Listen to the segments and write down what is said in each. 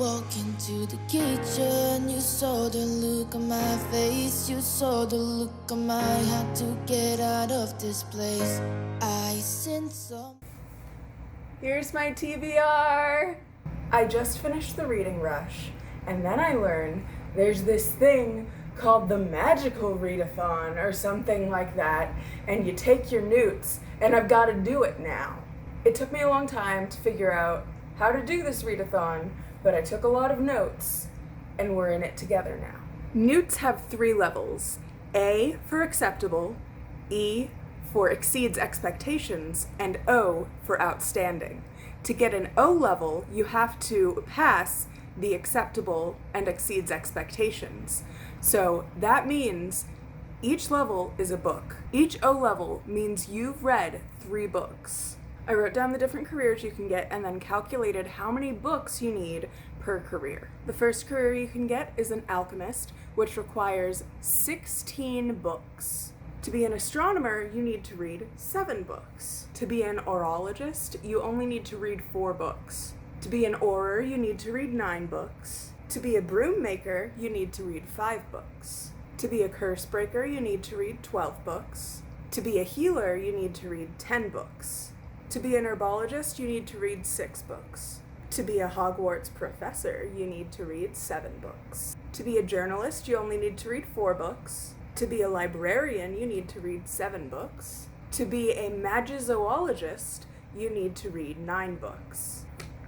walk into the kitchen, you saw the look on my face, you saw the look on my had to get out of this place. I sense some. Here's my TBR. I just finished the reading rush, and then I learned there's this thing called the magical Readathon or something like that, and you take your N.E.W.T.s, and I've got to do it now. It took me a long time to figure out how to do this Readathon, but I took a lot of notes, and we're in it together now. N.E.W.T.s have 3 levels: A for acceptable, E for exceeds expectations, and O for outstanding. To get an O level, you have to pass the acceptable and exceeds expectations. So that means each level is a book. Each O level means you've read 3 books. I wrote down the different careers you can get and then calculated how many books you need per career. The first career you can get is an alchemist, which requires 16 books. To be an astronomer, you need to read 7 books. To be an horologist, you only need to read 4 books. To be an orer, you need to read 9 books. To be a broom maker, you need to read 5 books. To be a curse breaker, you need to read 12 books. To be a healer, you need to read 10 books. To be an herbologist, you need to read 6 books. To be a Hogwarts professor, you need to read 7 books. To be a journalist, you only need to read 4 books. To be a librarian, you need to read 7 books. To be a magizoologist, you need to read 9 books.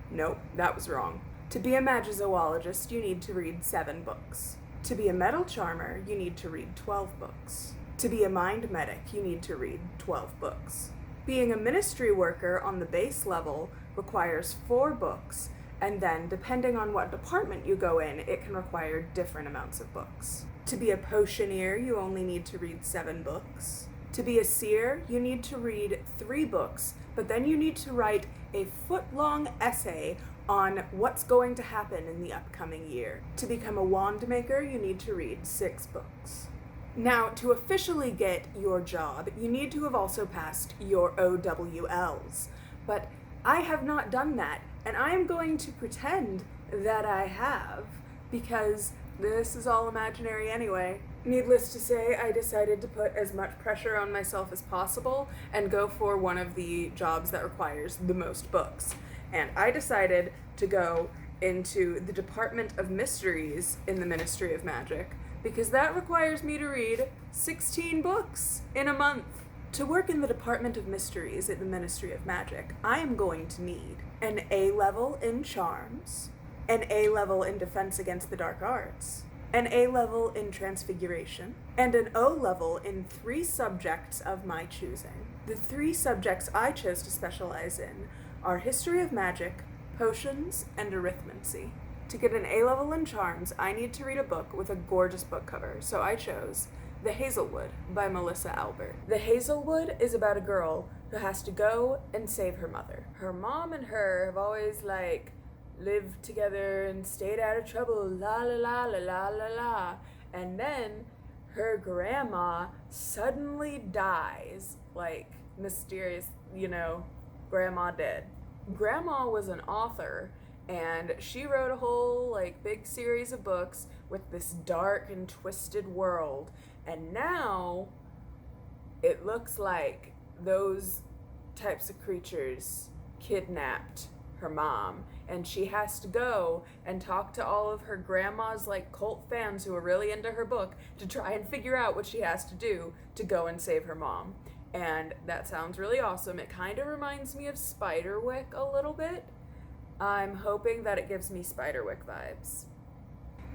Nope, that was wrong. To be a magizoologist, you need to read 7 books. To be a metal charmer, you need to read 12 books. To be a mind medic, you need to read 12 books. Being a ministry worker on the base level requires 4 books, and then depending on what department you go in, it can require different amounts of books. To be a potioneer, you only need to read 7 books. To be a seer, you need to read 3 books, but then you need to write a foot-long essay on what's going to happen in the upcoming year. To become a wand maker, you need to read 6 books. Now, to officially get your job, you need to have also passed your OWLs, but I have not done that, and I am going to pretend that I have, because this is all imaginary anyway. Needless to say, I decided to put as much pressure on myself as possible and go for one of the jobs that requires the most books. And I decided to go into the Department of Mysteries in the Ministry of Magic, because that requires me to read 16 books in a month. To work in the Department of Mysteries at the Ministry of Magic, I am going to need an A level in Charms, an A level in Defense Against the Dark Arts, an A level in Transfiguration, and an O level in 3 subjects of my choosing. The 3 subjects I chose to specialize in are History of Magic, Potions, and Arithmancy. To get an A level in Charms, I need to read a book with a gorgeous book cover, so I chose The Hazelwood by Melissa Albert. The Hazelwood is about a girl who has to go and save her mother. Her mom and her have always, lived together and stayed out of trouble, la la la la la la la. And then her grandma suddenly dies, mysterious, grandma dead. Grandma was an author, and she wrote a whole, big series of books with this dark and twisted world. And now it looks like those types of creatures kidnapped her mom, and she has to go and talk to all of her grandma's cult fans who are really into her book to try and figure out what she has to do to go and save her mom. And that sounds really awesome. It kind of reminds me of Spiderwick a little bit. I'm hoping that it gives me Spiderwick vibes.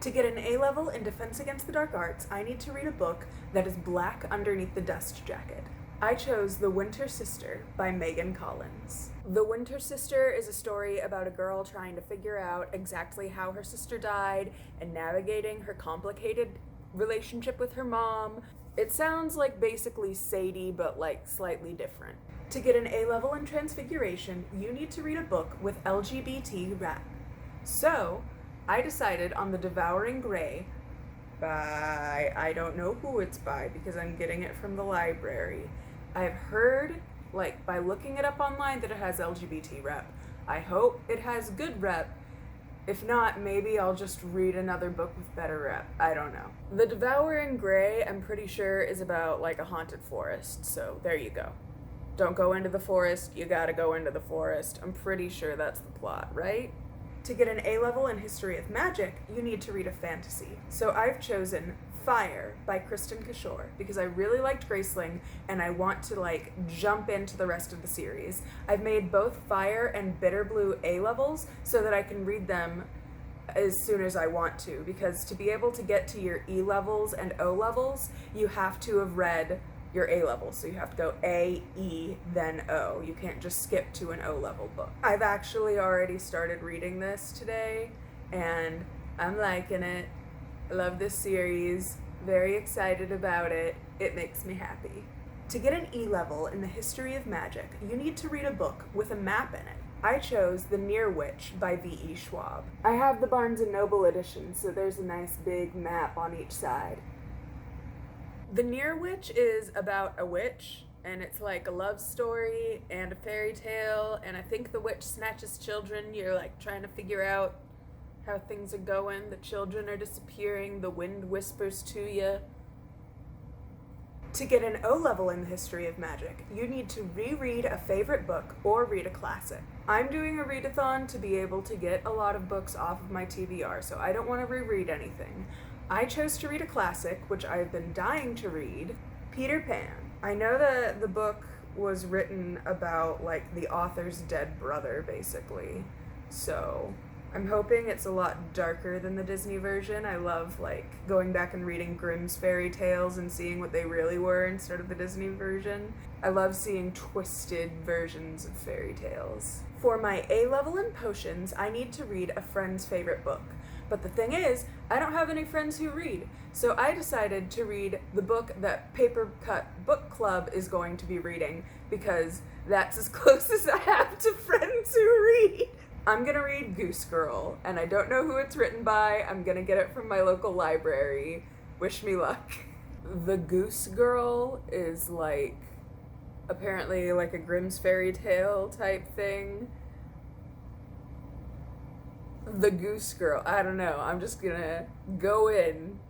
To get an A level in Defense Against the Dark Arts, I need to read a book that is black underneath the dust jacket. I chose The Winter Sister by Megan Collins. The Winter Sister is a story about a girl trying to figure out exactly how her sister died and navigating her complicated relationship with her mom. It sounds like basically Sadie, but slightly different. To get an A level in Transfiguration, you need to read a book with LGBT rap. So, I decided on The Devouring Grey by, I don't know who it's by because I'm getting it from the library. I've heard, by looking it up online, that it has LGBT rep. I hope it has good rep, If not, maybe I'll just read another book with better rep. I don't know. The Devouring Grey, I'm pretty sure, is about like a haunted forest, so there you go. Don't go into the forest, you gotta go into the forest. I'm pretty sure that's the plot, right? To get an A-level in History of Magic, you need to read a fantasy. So I've chosen Fire by Kristen Kishore because I really liked Graceling and I want to like jump into the rest of the series. I've made both Fire and Bitter Blue A-levels so that I can read them as soon as I want to, because to be able to get to your E-levels and O-levels, you have to have read your A-levels. So you have to go A, E, then O. You can't just skip to an O-level book. I've actually already started reading this today and I'm liking it. I love this series, very excited about it. It makes me happy. To get an E-level in the History of Magic, you need to read a book with a map in it. I chose The Near Witch by V.E. Schwab. I have the Barnes & Noble edition, so there's a nice big map on each side. The Near Witch is about a witch, and it's like a love story and a fairy tale, and I think the witch snatches children. You're like trying to figure out how things are going. The children are disappearing. The wind whispers to you. To get an O-level in the History of Magic, you need to reread a favorite book or read a classic. I'm doing a readathon to be able to get a lot of books off of my TBR, so I don't want to reread anything. I chose to read a classic, which I've been dying to read, Peter Pan. I know that the book was written about like the author's dead brother, basically, so I'm hoping it's a lot darker than the Disney version. I love like going back and reading Grimm's fairy tales and seeing what they really were instead of the Disney version. I love seeing twisted versions of fairy tales. For my A-level in potions, I need to read a friend's favorite book. But the thing is, I don't have any friends who read, so I decided to read the book that Paper Cut Book Club is going to be reading because that's as close as I have to friends who read. I'm gonna read Goose Girl, and I don't know who it's written by. I'm gonna get it from my local library. Wish me luck. The Goose Girl is like, apparently like a Grimm's fairy tale type thing. The Goose Girl, I don't know. I'm just gonna go in.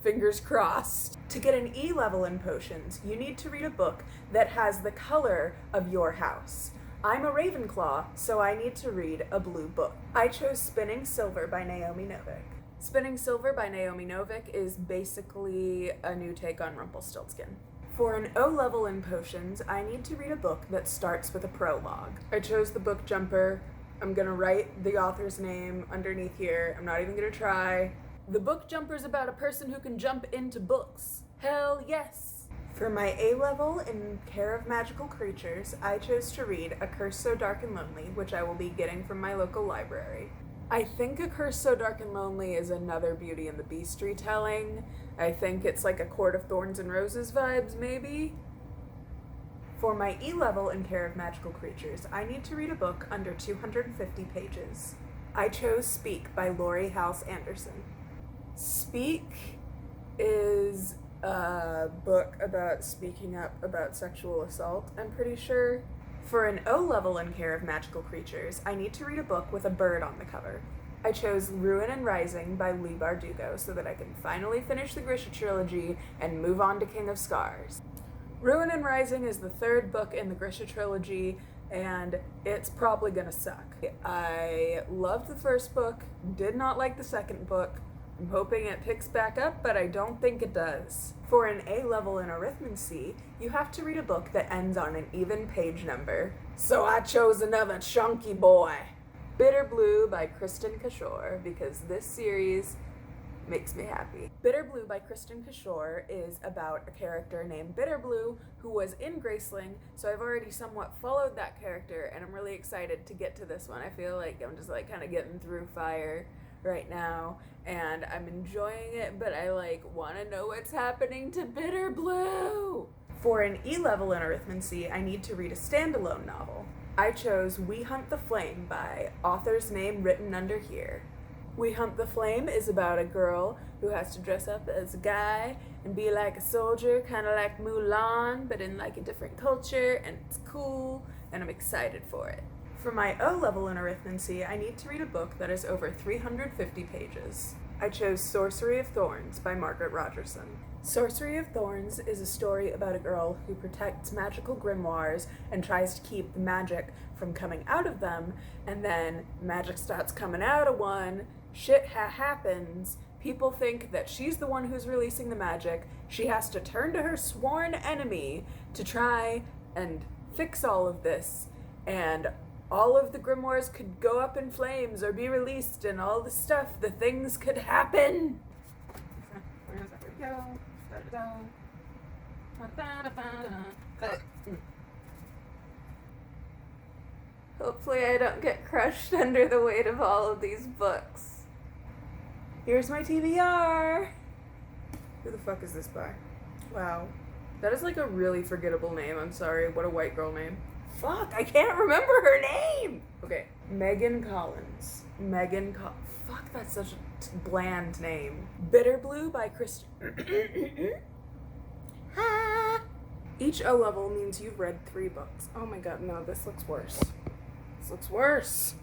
Fingers crossed. To get an E-level in potions, you need to read a book that has the color of your house. I'm a Ravenclaw, so I need to read a blue book. I chose Spinning Silver by Naomi Novik. Spinning Silver by Naomi Novik is basically a new take on Rumpelstiltskin. For an O-level in potions, I need to read a book that starts with a prologue. I chose the book Jumper. I'm gonna write the author's name underneath here. I'm not even gonna try. The book Jumper's about a person who can jump into books. Hell yes! For my A-level in Care of Magical Creatures, I chose to read A Curse So Dark and Lonely, which I will be getting from my local library. I think A Curse So Dark and Lonely is another Beauty and the Beast retelling. I think it's like a Court of Thorns and Roses vibes, maybe? For my E-level in Care of Magical Creatures, I need to read a book under 250 pages. I chose Speak by Laurie Halse Anderson. Speak is a book about speaking up about sexual assault, I'm pretty sure. For an O-level in Care of Magical Creatures, I need to read a book with a bird on the cover. I chose Ruin and Rising by Leigh Bardugo so that I can finally finish the Grisha trilogy and move on to King of Scars. Ruin and Rising is the third book in the Grisha trilogy, and it's probably gonna suck. I loved the first book, did not like the second book. I'm hoping it picks back up, but I don't think it does. For an A-level in arithmancy, you have to read a book that ends on an even page number. So I chose another chunky boy. Bitter Blue by Kristen Kishore, because this series makes me happy. Bitter Blue by Kristen Kishore is about a character named Bitter Blue who was in Graceling, so I've already somewhat followed that character, and I'm really excited to get to this one. I feel like I'm just like kind of getting through Fire right now, and I'm enjoying it, but I like want to know what's happening to Bitter Blue. For an E-level in arithmancy, I need to read a standalone novel. I chose We Hunt the Flame by author's name written under here. We Hunt the Flame is about a girl who has to dress up as a guy and be like a soldier, kind of like Mulan, but in like a different culture, and it's cool, and I'm excited for it. For my O-level in arithmancy, I need to read a book that is over 350 pages. I chose Sorcery of Thorns by Margaret Rogerson. Sorcery of Thorns is a story about a girl who protects magical grimoires and tries to keep the magic from coming out of them, and then magic starts coming out of one, shit happens, people think that she's the one who's releasing the magic, she has to turn to her sworn enemy to try and fix all of this, and all of the grimoires could go up in flames or be released, and all the stuff, the things could happen. Where we go? Hopefully I don't get crushed under the weight of all of these books. Here's my TBR. Who the fuck is this by? Wow. That is like a really forgettable name. I'm sorry. What a white girl name. Fuck, I can't remember her name. Okay, Megan Collins. Fuck, that's such a bland name. Bitter Blue by Christian. Each O level means you've read 3 books. Oh my god, no, this looks worse. This looks worse.